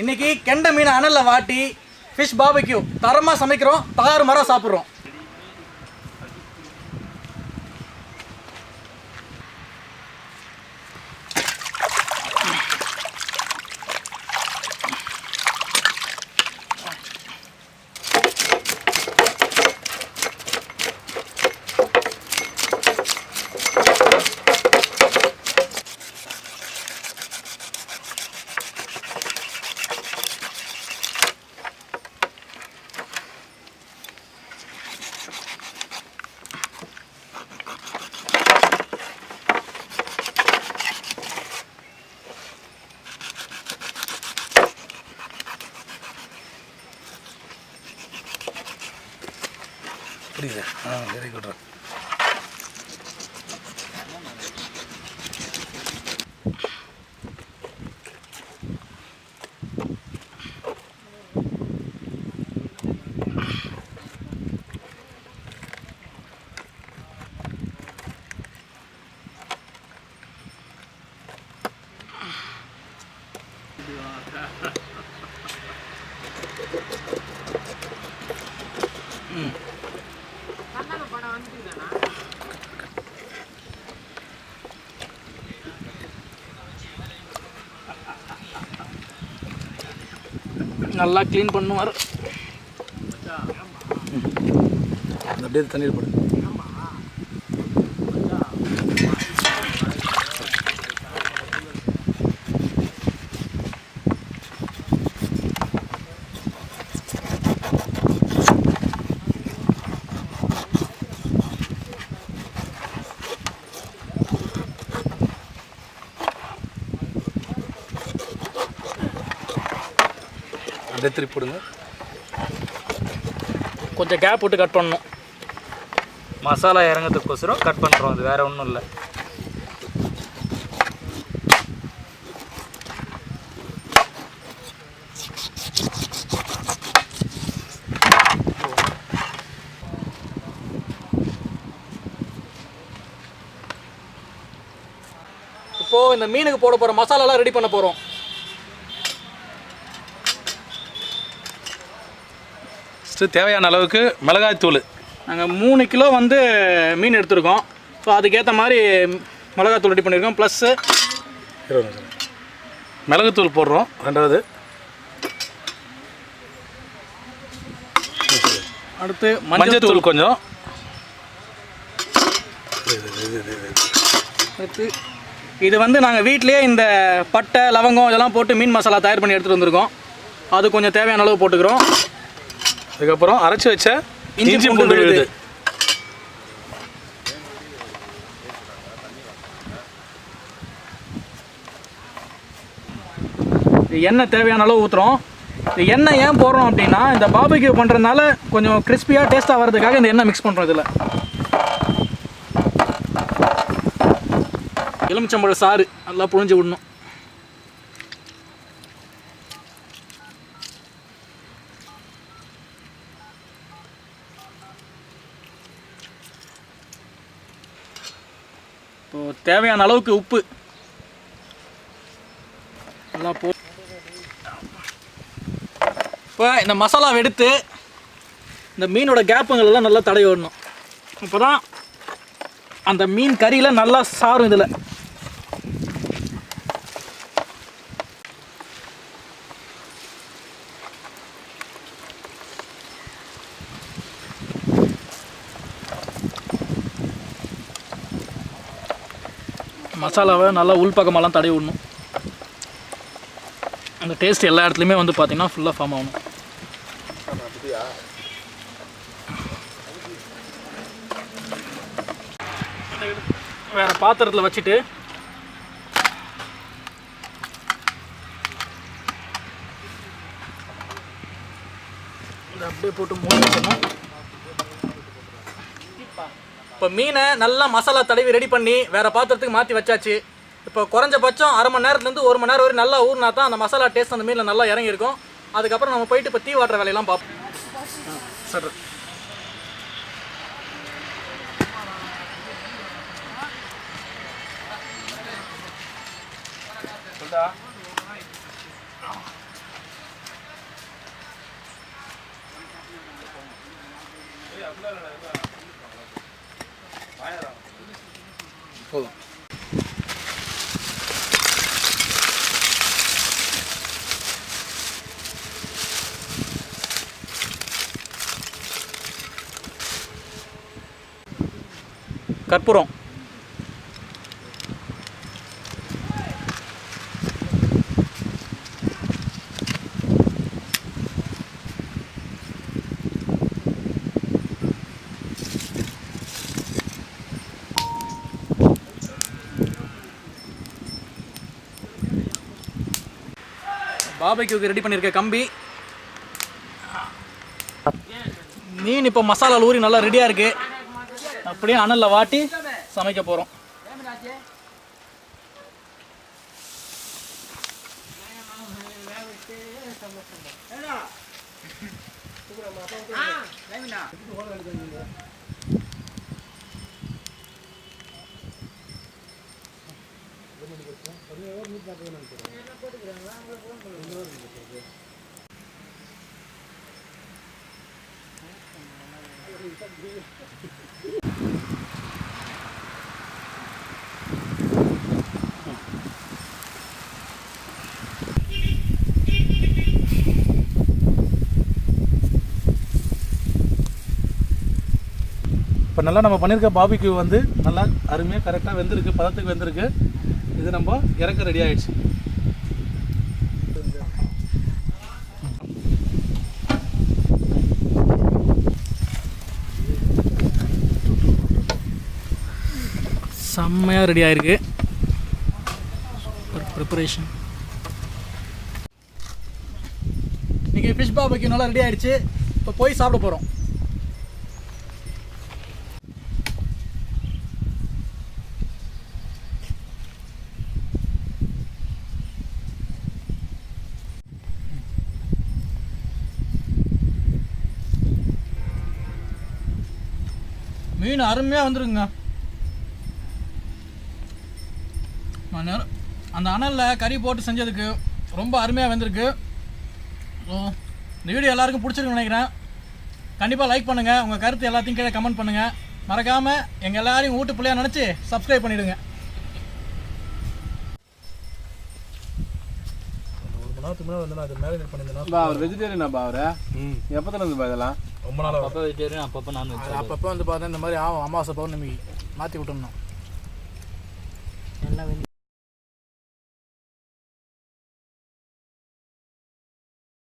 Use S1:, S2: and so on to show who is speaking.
S1: இன்னைக்கு கெண்டை மீன் அனலில் வாட்டி ஃபிஷ் பார்பெக்யூ தரமாக சமைக்கிறோம், தாறுமாறாக சாப்பிட்றோம்.
S2: புரியுது. Very good.
S1: நல்லா க்ளீன் பண்ணுவார்.
S2: அப்படியே தண்ணீர் போடு. அப்படியே திருப்பி போடுங்க.
S1: கொஞ்சம் கேப் விட்டு கட் பண்ணணும்.
S3: மசாலா இறங்கிறதுக்கோசரம் கட் பண்ணுறோம், அது வேறு ஒன்றும் இல்லை.
S1: இப்போது இந்த மீனுக்கு போட போகிற மசாலாலாம் ரெடி பண்ண போகிறோம்.
S2: தேவையான அளவுக்கு மிளகாய்த்தூள்.
S1: நாங்கள் 3 கிலோ வந்து மீன் எடுத்துருக்கோம். ஸோ அதுக்கேற்ற மாதிரி மிளகாத்தூள் ரெடி பண்ணியிருக்கோம். ப்ளஸ்ஸு
S2: மிளகுத்தூள் போடுறோம். ரெண்டாவது
S1: அடுத்து
S2: மஞ்சத்தூள் கொஞ்சம்.
S1: அடுத்து இது வந்து நாங்கள் வீட்டிலேயே இந்த பட்டை லவங்கம் இதெல்லாம் போட்டு மீன் மசாலா தயார் பண்ணி எடுத்துகிட்டு வந்திருக்கோம். அது கொஞ்சம் தேவையான அளவு போட்டுக்கிறோம்.
S2: அதுக்கப்புறம் அரைச்சி வச்ச இஞ்சி பூண்டு விழுது.
S1: எண்ணெய் தேவையான அளவு ஊற்றுறோம். இந்த எண்ணெய் ஏன் போடுறோம் அப்படின்னா, இந்த பார்பெக்யூ பண்ணுறதுனால கொஞ்சம் கிறிஸ்பியாக டேஸ்ட்டாக வர்றதுக்காக இந்த எண்ணெய் மிக்ஸ் பண்ணுறோம். இதில் எலுமிச்சம்பழ சாறு நல்லா புழிஞ்சு விடணும். இப்போது தேவையான அளவுக்கு உப்பு நல்லா இப்போ இந்த மசாலாவை எடுத்து இந்த மீனோட கேப்புங்களெல்லாம் நல்லா தடவி விடணும். அப்போ தான் அந்த மீன் கறியில் நல்லா சாரும். இதில் மசாலாவை நல்லா உள்பக்கமெல்லாம் தடவி விடணும். அந்த டேஸ்ட் எல்லா இடத்துலையுமே வந்து பார்த்திங்கன்னா ஃபுல்லாக ஃபார்ம் ஆகணும். வேறு பாத்திரத்தில் வச்சுட்டு அப்படியே போட்டு மூடி வச்சிடணும். இப்போ மீனை நல்லா மசாலா தடவி ரெடி பண்ணி வேறு பாத்திரத்துக்கு மாற்றி வச்சாச்சு. இப்போ குறைஞ்சபட்சம் அரை மணி நேரத்துலேருந்து 1 மணி நேரம் வரை நல்லா ஊறினா தான் அந்த மசாலா டேஸ்ட் அந்த மீனில் நல்லா இறங்கியிருக்கும். அதுக்கப்புறம் நம்ம போயிட்டு இப்போ தீ வாட்டுற வேலையெல்லாம் பார்ப்போம். சரி, போதும். கற்பூரம், பாபேக்யூக்கு ரெடி பண்ணியிருக்க கம்பி, மீன் இப்போ மசாலா ஊறி நல்லா ரெடியாக இருக்குது. அப்படியே அனலில் வாட்டி சமைக்க போகிறோம்.
S2: இப்போ நல்லா நம்ம பண்ணியிருக்க பாபிக்யூ வந்து நல்லா அருமையாக கரெக்டாக வெந்திருக்கு, பதத்துக்கு வெந்திருக்கு. இது நம்ம இறக்க ரெடி ஆகிடுச்சு.
S1: செம்மையாக ரெடி ஆகிருக்கு ஒரு ப்ரிப்பரேஷன். இன்றைக்கி ஃபிஷ் பாபேக்யூ நல்லா ரெடி ஆகிடுச்சு. இப்போ போய் சாப்பிட போகிறோம். மீன் அருமையாக வந்துருங்க. அந்த அனலில் கறி போட்டு செஞ்சதுக்கு ரொம்ப அருமையாக வந்திருக்கு. இந்த வீடியோ எல்லாருக்கும் பிடிச்சிருக்குன்னு நினைக்கிறேன். கண்டிப்பாக லைக் பண்ணுங்கள். உங்கள் கருத்து எல்லாத்தையும் கீழே கமெண்ட் பண்ணுங்கள். மறக்காமல் எங்கள் எல்லாரையும் வீட்டு பிள்ளையாக நினச்சி சப்ஸ்கிரைப் பண்ணிவிடுங்க.
S2: அவர் வெஜிடேரியனாப்பா? அவரு எப்போத்துல இருந்து இதெல்லாம்
S3: ரொம்ப நாள் அப்பப்போ வெஜிடேரியன், அப்பப்போ நான்வெஜ்.
S1: அப்பப்போ வந்து பார்த்தா இந்த மாதிரி அமாவாசை பௌர்ணமி மாற்றி விட்டுருந்தோம். எல்லாம்